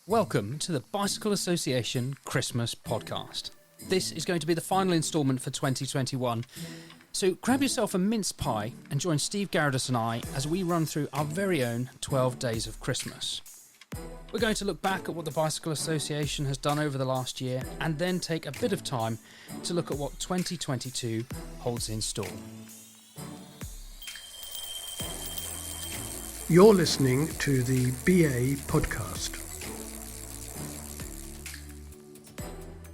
Welcome to the Bicycle Association Christmas podcast. This is going to be the final instalment for 2021. So grab yourself a mince pie and join Steve Garidis and I as we run through our very own 12 days of Christmas. We're going to look back at what the Bicycle Association has done over the last year and then take a bit of time to look at what 2022 holds in store. You're listening to the BA podcast.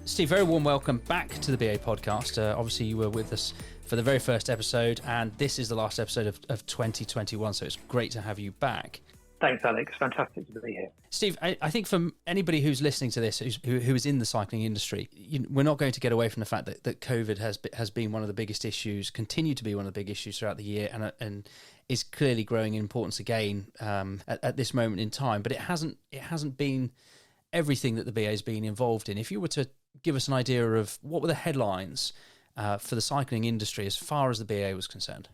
Steve, very warm welcome back to the BA podcast. Obviously, you were with us for the very first episode, and this is the last episode of 2021, so it's great to have you back. Thanks, Alex. Fantastic to be here. Steve, I think for anybody who's listening to this, who is in the cycling industry, we're not going to get away from the fact that COVID has been one of the biggest issues, continued to be one of the big issues throughout the year, and is clearly growing in importance again at this moment in time. But it hasn't been everything that the BA has been involved in. If you were to give us an idea of what were the headlines for the cycling industry as far as the BA was concerned.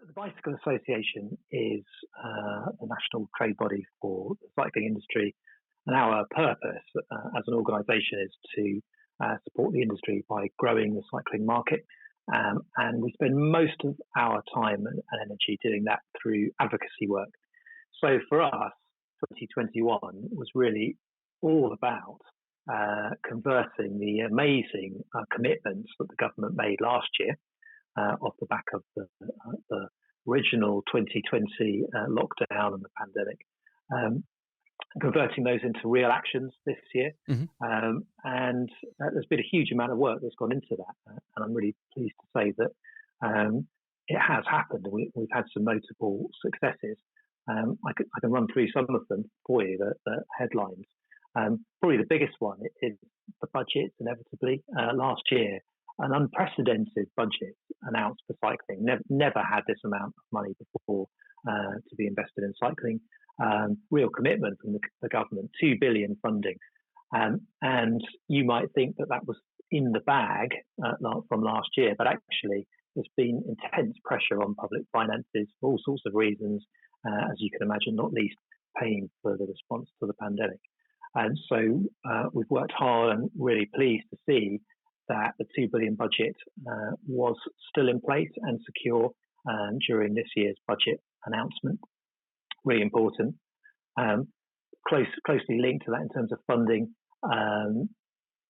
The Bicycle Association is the national trade body for the cycling industry, and our purpose as an organisation is to support the industry by growing the cycling market, and we spend most of our time and energy doing that through advocacy work. So for us, 2021 was really all about converting the amazing commitments that the government made last year off the back of the original 2020 lockdown and the pandemic, converting those into real actions this year. Mm-hmm. And there's been a huge amount of work that's gone into that. And I'm really pleased to say that it has happened. We've had some notable successes. I can run through some of them for you, the headlines. Probably the biggest one is the budget, inevitably. Last year, an unprecedented budget announced for cycling. Never had this amount of money before to be invested in cycling. Real commitment from the government, 2 billion funding. And you might think that was in the bag from last year, but actually there's been intense pressure on public finances for all sorts of reasons, as you can imagine, not least paying for the response to the pandemic. And so we've worked hard and really pleased to see that the 2 billion budget was still in place and secure during this year's budget announcement. Really important. Closely linked to that in terms of funding,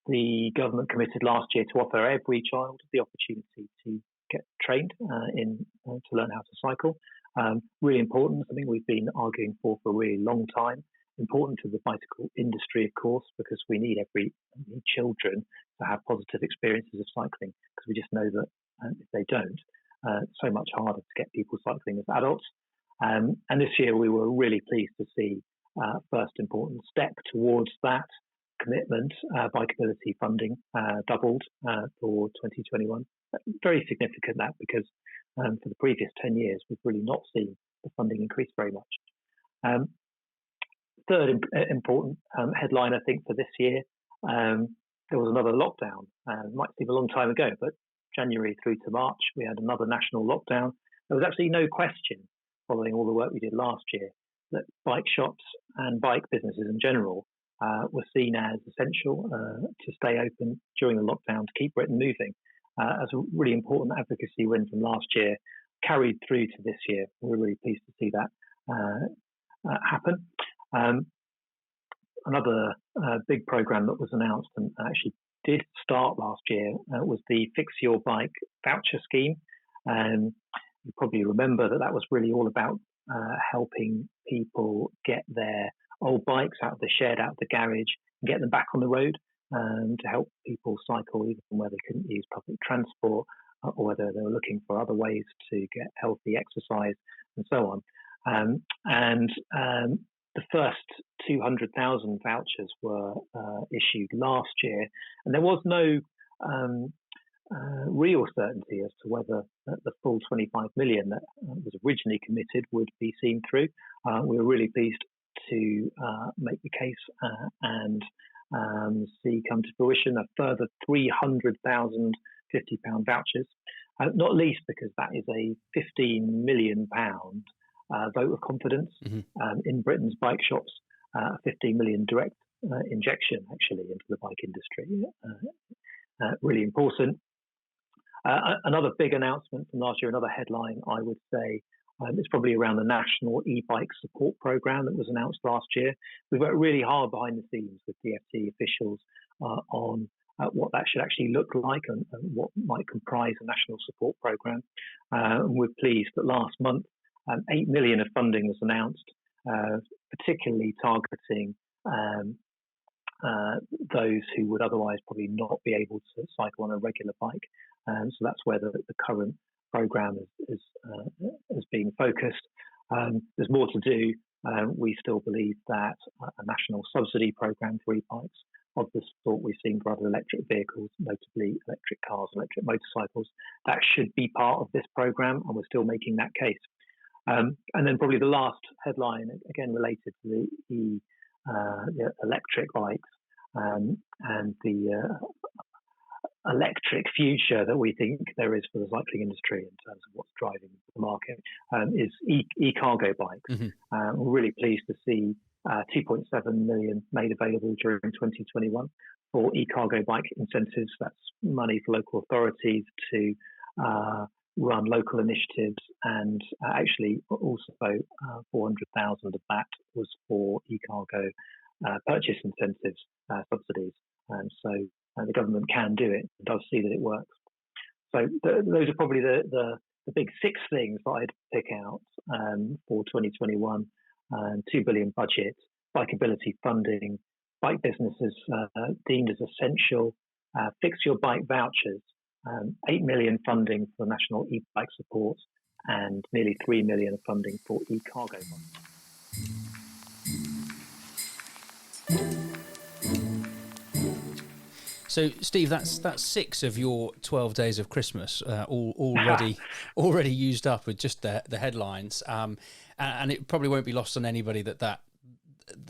the government committed last year to offer every child the opportunity to get trained to learn how to cycle. Really important, something we've been arguing for a really long time. Important to the bicycle industry, of course, because we need children to have positive experiences of cycling, because we just know that if they don't, it's so much harder to get people cycling as adults. And this year we were really pleased to see first important step towards that commitment. Bikeability funding doubled for 2021. Very significant that, because for the previous 10 years we've really not seen the funding increase very much. Third important headline, I think, for this year, there was another lockdown. Might seem a long time ago, but January through to March, we had another national lockdown. There was absolutely no question, following all the work we did last year, that bike shops and bike businesses in general were seen as essential to stay open during the lockdown to keep Britain moving. As a really important advocacy win from last year, carried through to this year. We're really pleased to see that happen. Another big program that was announced and actually did start last year was the Fix Your Bike voucher scheme. You probably remember that was really all about helping people get their old bikes out of the shed, out of the garage, and get them back on the road, to help people cycle even where they couldn't use public transport, or whether they were looking for other ways to get healthy exercise and so on. The first 200,000 vouchers were issued last year, and there was no real certainty as to whether the full 25 million that was originally committed would be seen through. We were really pleased to make the case and see come to fruition a further 300,000 £50 vouchers, not least because that is a £15 million vote of confidence in Britain's bike shops, 15 million direct injection actually into the bike industry. Really important. Another big announcement from last year, another headline, I would say, it's probably around the National E-Bike Support Program that was announced last year. We've worked really hard behind the scenes with DfT officials on what that should actually look like and what might comprise a national support program. And we're pleased that last month, 8 million of funding was announced, particularly targeting those who would otherwise probably not be able to cycle on a regular bike. So that's where the current program is being focused. There's more to do. We still believe that a national subsidy program for e-bikes of the sort we've seen for other electric vehicles, notably electric cars, electric motorcycles, that should be part of this program, and we're still making that case. And then probably the last headline, again related to the electric bikes and the electric future that we think there is for the cycling industry in terms of what's driving the market, is e-cargo bikes. Mm-hmm. We're really pleased to see 2.7 million made available during 2021 for e-cargo bike incentives. That's money for local authorities to run local initiatives, and actually also 400,000 of that was for e-cargo purchase incentives, subsidies. So the government can do it, does see that it works. So those are probably the big 6 things that I'd pick out for 2021. 2 billion budget, bikeability funding, bike businesses deemed as essential, fix your bike vouchers, 8 million funding for national e-bike support, and nearly 3 million of funding for e-cargo bikes. So, Steve, that's 6 of your 12 days of Christmas already used up with just the headlines, and it probably won't be lost on anybody that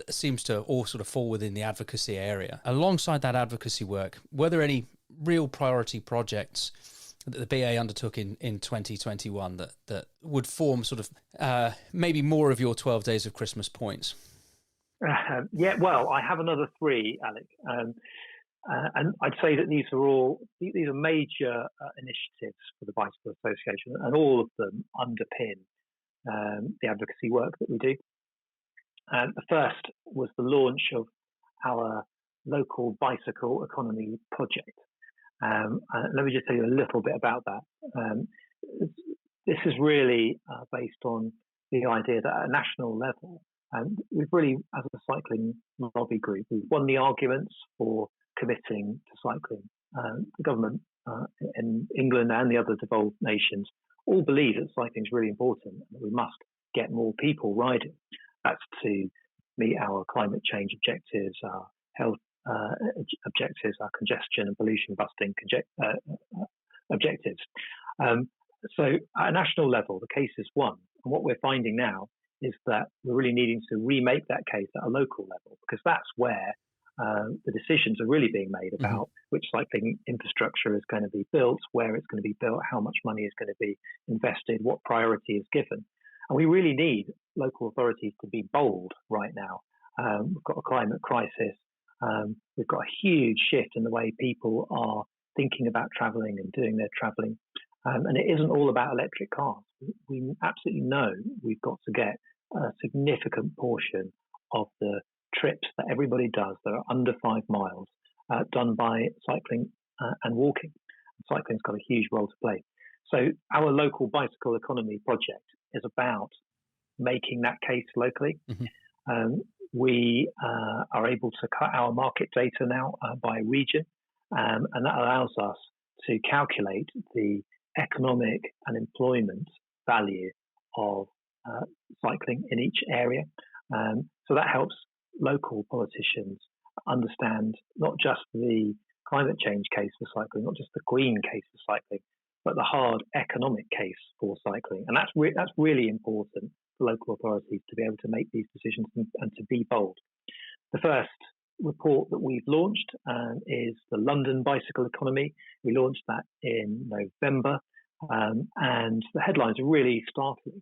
seems to all sort of fall within the advocacy area. Alongside that advocacy work, were there any real priority projects that the BA undertook in 2021 that would form sort of maybe more of your 12 days of Christmas points? Yeah, well, I have another 3, Alec. And I'd say that these are major initiatives for the Bicycle Association, and all of them underpin the advocacy work that we do. The first was the launch of our local bicycle economy project. Let me just tell you a little bit about that. This is really based on the idea that at a national level, we've really, as a cycling lobby group, we've won the arguments for committing to cycling. The government in England and the other devolved nations all believe that cycling is really important and that we must get more people riding. That's to meet our climate change objectives, our health objectives, our congestion and pollution busting objectives. So at a national level, the case is won. And what we're finding now is that we're really needing to remake that case at a local level, because that's where the decisions are really being made about which cycling infrastructure is going to be built, where it's going to be built, how much money is going to be invested, what priority is given. And we really need local authorities to be bold right now. We've got a climate crisis. We've got a huge shift in the way people are thinking about travelling and doing their travelling. And it isn't all about electric cars. We absolutely know we've got to get a significant portion of the trips that everybody does that are under 5 miles done by cycling and walking. Cycling's got a huge role to play. So our local bicycle economy project is about making that case locally. We are able to cut our market data now by region, and that allows us to calculate the economic and employment value of cycling in each area. So that helps local politicians understand not just the climate change case for cycling, not just the green case for cycling, but the hard economic case for cycling. And that's really important for local authorities to be able to make these decisions and to be bold. The first report that we've launched is the London Bicycle Economy. We launched that in November, and the headlines are really startling.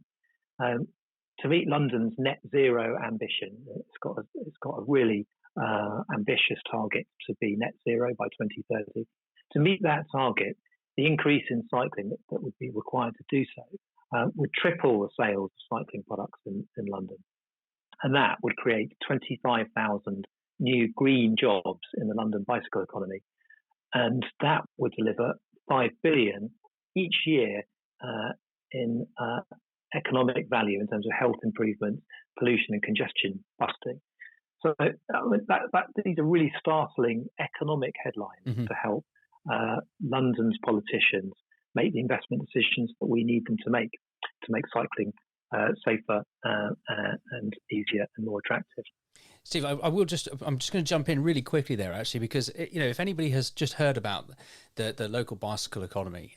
To meet London's net zero ambition, it's got a really ambitious target to be net zero by 2030. To meet that target, the increase in cycling that would be required to do so would triple the sales of cycling products in London. And that would create 25,000 new green jobs in the London bicycle economy. And that would deliver 5 billion each year in economic value in terms of health improvement, pollution and congestion busting. So these are really startling economic headlines to help London's politicians make the investment decisions that we need them to make cycling safer and easier and more attractive. Steve, I'm just going to jump in really quickly there, actually, because if anybody has just heard about the local bicycle economy,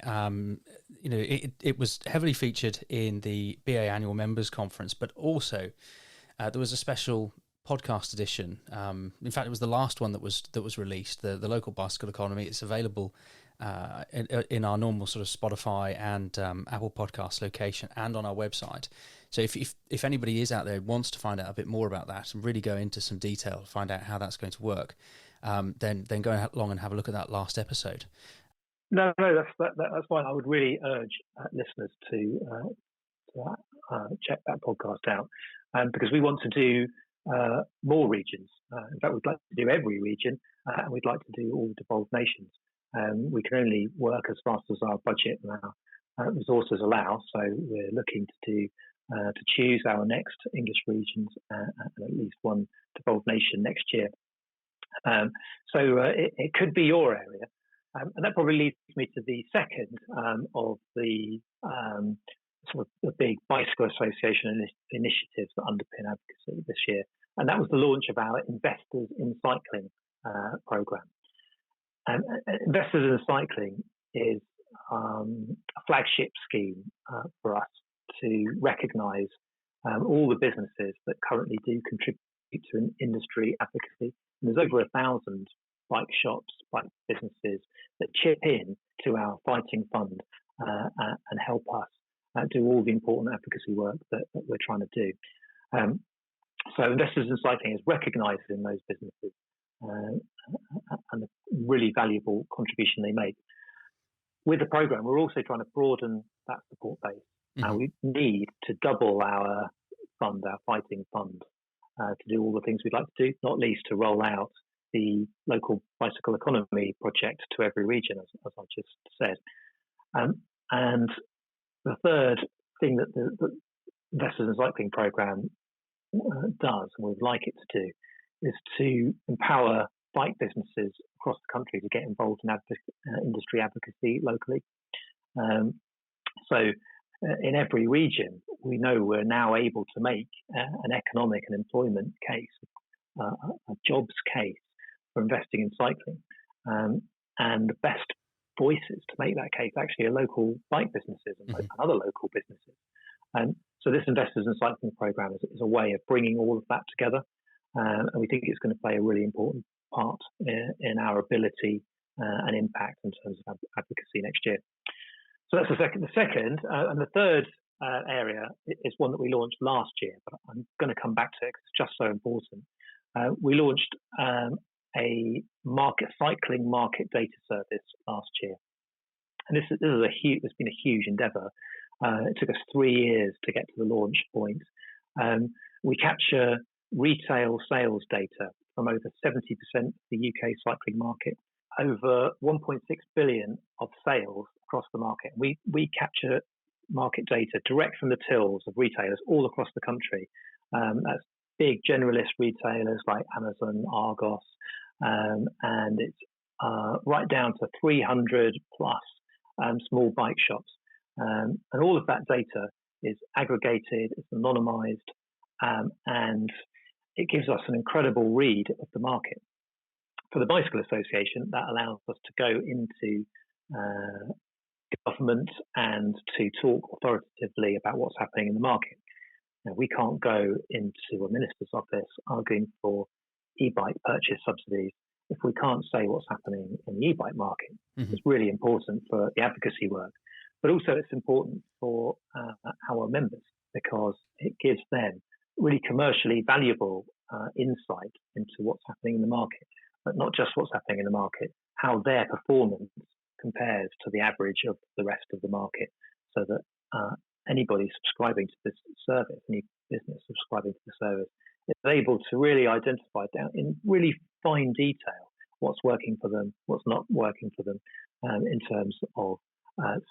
it was heavily featured in the BA annual members conference, but also there was a special podcast edition. In fact, it was the last one that was released. The local bicycle economy. It's available in our normal sort of Spotify and Apple Podcast location and on our website. So if anybody is out there wants to find out a bit more about that and really go into some detail, find out how that's going to work, then go along and have a look at that last episode. No, that's fine. I would really urge listeners to check that podcast out, because we want to do more regions. In fact, we'd like to do every region, and we'd like to do all the devolved nations. We can only work as fast as our budget and our resources allow. So we're looking to choose our next English regions and at least one devolved nation next year. So it could be your area. And that probably leads me to the second of the sort of the big bicycle association initiatives that underpin advocacy this year. And that was the launch of our Investors in Cycling programme. And Investors in Cycling is a flagship scheme for us to recognise all the businesses that currently do contribute to an industry advocacy. And there's over 1,000 bike shops, bike businesses that chip in to our fighting fund and help us do all the important advocacy work that we're trying to do. So Investors in Cycling is recognised in those businesses and the really valuable contribution they make. With the programme, we're also trying to broaden that support base. And we need to double our fund, our fighting fund, to do all the things we'd like to do, not least to roll out the local bicycle economy project to every region, as I just said. And the third thing that the Investors in Cycling programme does, and we'd like it to do, is to empower bike businesses across the country to get involved in industry advocacy locally. So in every region, we know we're now able to make an economic and employment case, a jobs case for investing in cycling. And the best voices to make that case actually are local bike businesses and other local businesses. And so this Investors in Cycling programme is a way of bringing all of that together. And we think it's going to play a really important part in our ability and impact in terms of advocacy next year. So that's the second. The second and the third area is one that we launched last year, but I'm going to come back to it because it's just so important. We launched a cycling market data service last year, and this is it's been a huge endeavour. It took us 3 years to get to the launch point. We capture retail sales data from over 70% of the UK cycling market, over 1.6 billion of sales across the market. We capture market data direct from the tills of retailers all across the country. That's big generalist retailers like Amazon, Argos, and it's right down to 300 plus small bike shops. And all of that data is aggregated, it's anonymized, and it gives us an incredible read of the market. For the Bicycle Association, that allows us to go into government and to talk authoritatively about what's happening in the market. Now, we can't go into a minister's office arguing for e-bike purchase subsidies if we can't say what's happening in the e-bike market. It's really important for the advocacy work, but also it's important for our members because it gives them really commercially valuable insight into what's happening in the market, but not just what's happening in the market, how their performance compares to the average of the rest of the market, so that anybody subscribing to this service, any business subscribing to the service, is able to really identify down in really fine detail what's working for them, what's not working for them in terms of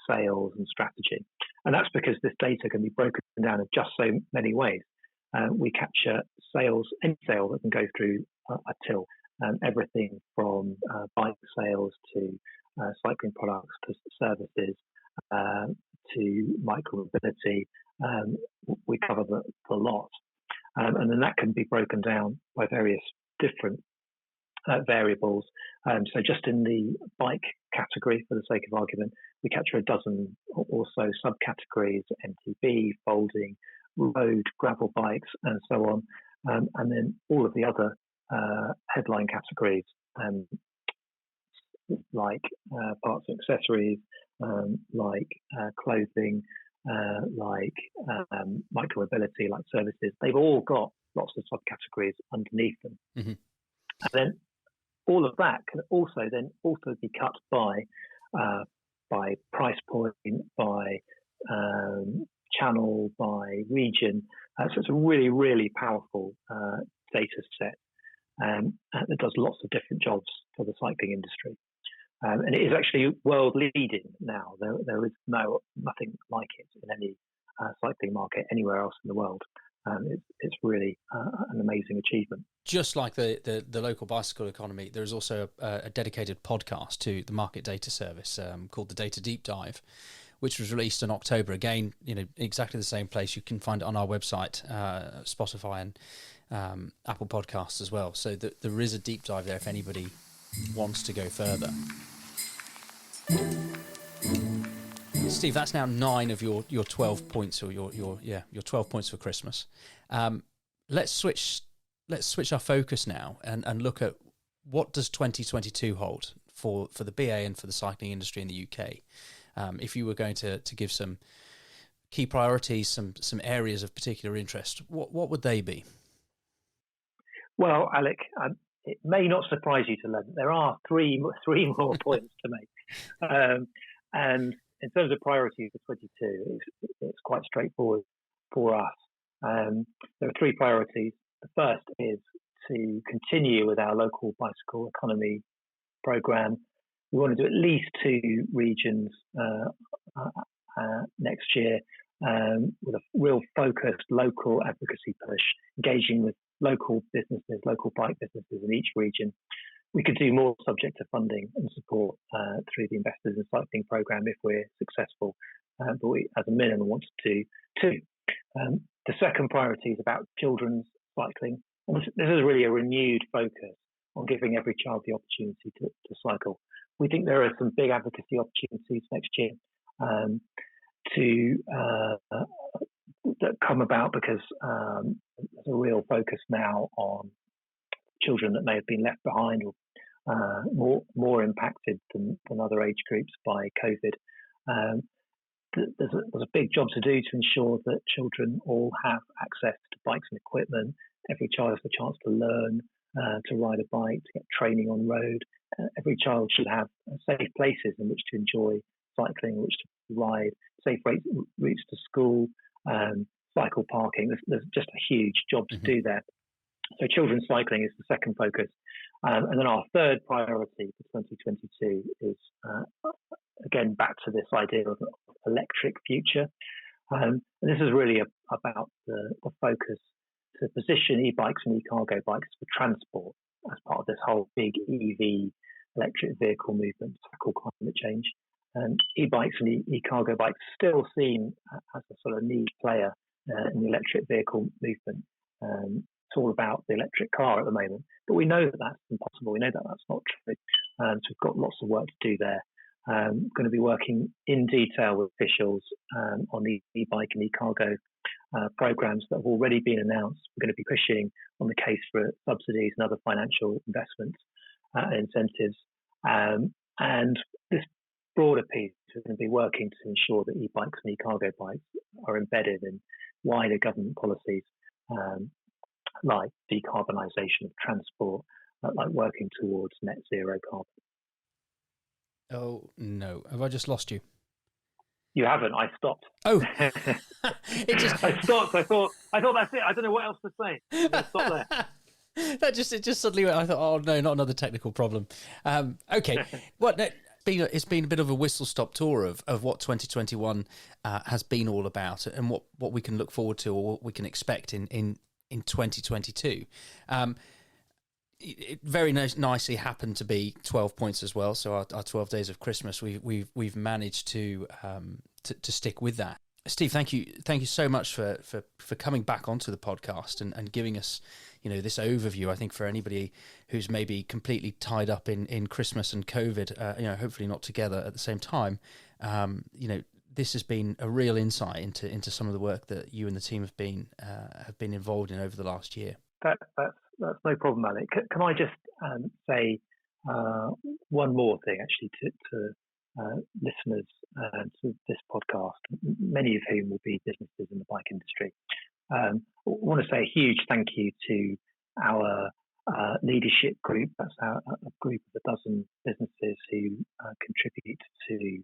sales and strategy. And that's because this data can be broken down in just so many ways. We capture sales, any sale that can go through a till, everything from bike sales to cycling products to services to micromobility. We cover the lot. And then that can be broken down by various different variables. So just in the bike category, for the sake of argument, we capture a dozen or so subcategories: MTB, folding, road, gravel bikes, and so on. And then all of the other headline categories, like parts and accessories, like clothing, like micromobility, like services. They've all got lots of subcategories underneath them. Mm-hmm. And then all of that can also be cut by price point, by channel, by region. So it's a really, really powerful data set that does lots of different jobs for the cycling industry. And it is actually world leading now. There is nothing like it in any cycling market anywhere else in the world. It's really an amazing achievement. Just like the local bicycle economy, there is also a dedicated podcast to the market data service called the Data Deep Dive, which was released in October. Again, exactly the same place. You can find it on our website, Spotify and Apple Podcasts as well. So there is a deep dive there if anybody wants to go further. Steve, that's now 9 of your 12 points, or your 12 points for Christmas. Let's switch our focus now and look at what does 2022 hold for the BA and for the cycling industry in the UK. If you were going to give some key priorities, some areas of particular interest, what would they be? Well, Alec, it may not surprise you to learn that there are three more points to make. And in terms of priorities for 22, it's quite straightforward for us. There are 3 priorities. The first is to continue with our local bicycle economy program. We want to do at least 2 regions next year with a real focused local advocacy push, engaging with local businesses, local bike businesses in each region. We could do more subject to funding and support through the Investors in Cycling programme if we're successful, but we, as a minimum, want to do 2. The second priority is about children's cycling. And this is really a renewed focus on giving every child the opportunity to cycle. We think there are some big advocacy opportunities next year that come about because there's a real focus now on children that may have been left behind or more impacted than other age groups by COVID. There's a big job to do to ensure that children all have access to bikes and equipment. Every child has the chance to learn to ride a bike, to get training on road. Every child should have safe places in which to enjoy cycling, in which to ride, safe routes to school, cycle parking. There's just a huge job to do there. So children's cycling is the second focus. And then our third priority for 2022 is, again, back to this idea of electric future. And this is really about the focus to position e-bikes and e-cargo bikes for transport as part of this whole big EV electric vehicle movement to tackle climate change. And e-bikes and e-cargo bikes still seen as a sort of niche player in the electric vehicle movement. It's all about the electric car at the moment, but we know that that's impossible. We know that that's not true. So we've got lots of work to do there. Going to be working in detail with officials on the e-bike and e-cargo programs that have already been announced. We're going to be pushing on the case for subsidies and other financial investments and incentives. And this broader piece, we're going to be working to ensure that e-bikes and e-cargo bikes are embedded in wider government policies like decarbonization decarbonisation of transport, like working towards net zero carbon. Oh no, have I just lost you? You haven't. I stopped. Oh, I stopped. I thought that's it. I don't know what else to say. I'm going to stop there. It just suddenly went. I thought, oh no, not another technical problem. Okay, well, it's been a bit of a whistle stop tour of what 2021 has been all about, and what we can look forward to, or what we can expect in 2022. It very nicely happened to be 12 points as well. So our 12 days of Christmas, we've managed to stick with that. Steve, thank you so much for coming back onto the podcast and giving us, this overview. I think for anybody who's maybe completely tied up in Christmas and COVID, hopefully not together at the same time, this has been a real insight into some of the work that you and the team have been involved in over the last year. That's no problem, Alec. Can I just say one more thing, actually, to listeners to this podcast, many of whom will be businesses in the bike industry. I want to say a huge thank you to our leadership group. That's a group of a dozen businesses who contribute to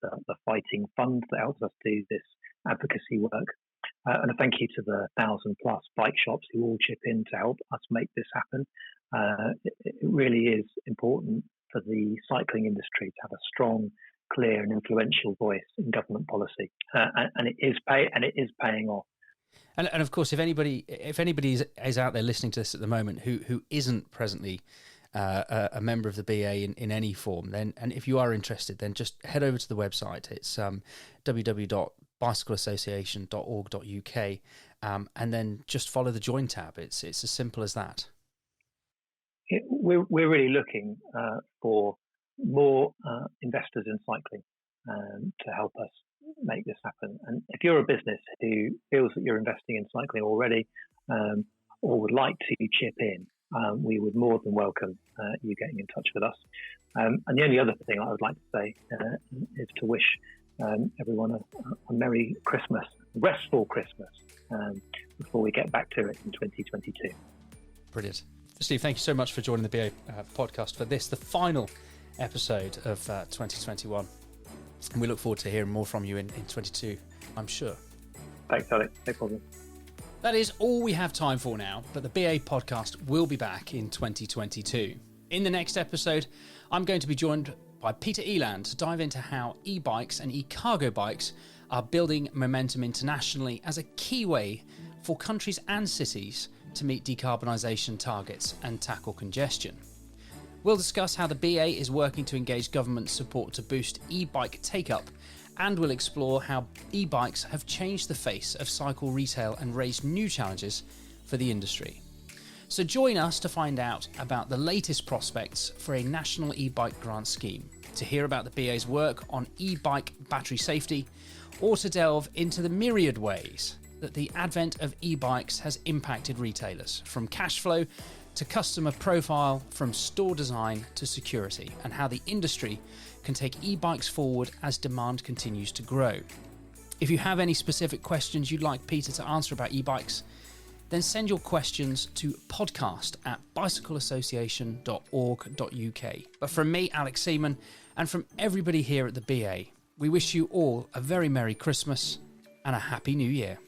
the Fighting Fund that helps us do this advocacy work. And a thank you to the 1,000+ bike shops who all chip in to help us make this happen. It really is important for the cycling industry to have a strong, clear, and influential voice in government policy, and it is paying off. And of course, if anybody is out there listening to this at the moment who isn't presently a member of the BA in any form, and if you are interested, then just head over to the website. It's www.bicycleassociation.org.uk, and then just follow the join tab. It's as simple as that. We're really looking for more investors in cycling to help us make this happen. And if you're a business who feels that you're investing in cycling already, or would like to chip in, we would more than welcome you getting in touch with us. And the only other thing I would like to say is to wish everyone a Merry Christmas, restful Christmas, before we get back to it in 2022. Brilliant. Steve, thank you so much for joining the BA podcast for the final episode of 2021. And we look forward to hearing more from you in 22, I'm sure. Thanks, Alex. No problem. That is all we have time for now, but the BA podcast will be back in 2022. In the next episode, I'm going to be joined by Peter Eland to dive into how e-bikes and e-cargo bikes are building momentum internationally as a key way for countries and cities to meet decarbonisation targets and tackle congestion. We'll discuss how the BA is working to engage government support to boost e-bike take-up, and we'll explore how e-bikes have changed the face of cycle retail and raised new challenges for the industry. So join us to find out about the latest prospects for a national e-bike grant scheme, to hear about the BA's work on e-bike battery safety, or to delve into the myriad ways that the advent of e-bikes has impacted retailers, from cash flow to customer profile, from store design to security, and how the industry can take e-bikes forward as demand continues to grow. If you have any specific questions you'd like Peter to answer about e-bikes, then send your questions to podcast@bicycleassociation.org.uk. But from me, Alex Seaman, and from everybody here at the BA, we wish you all a very Merry Christmas and a Happy New Year.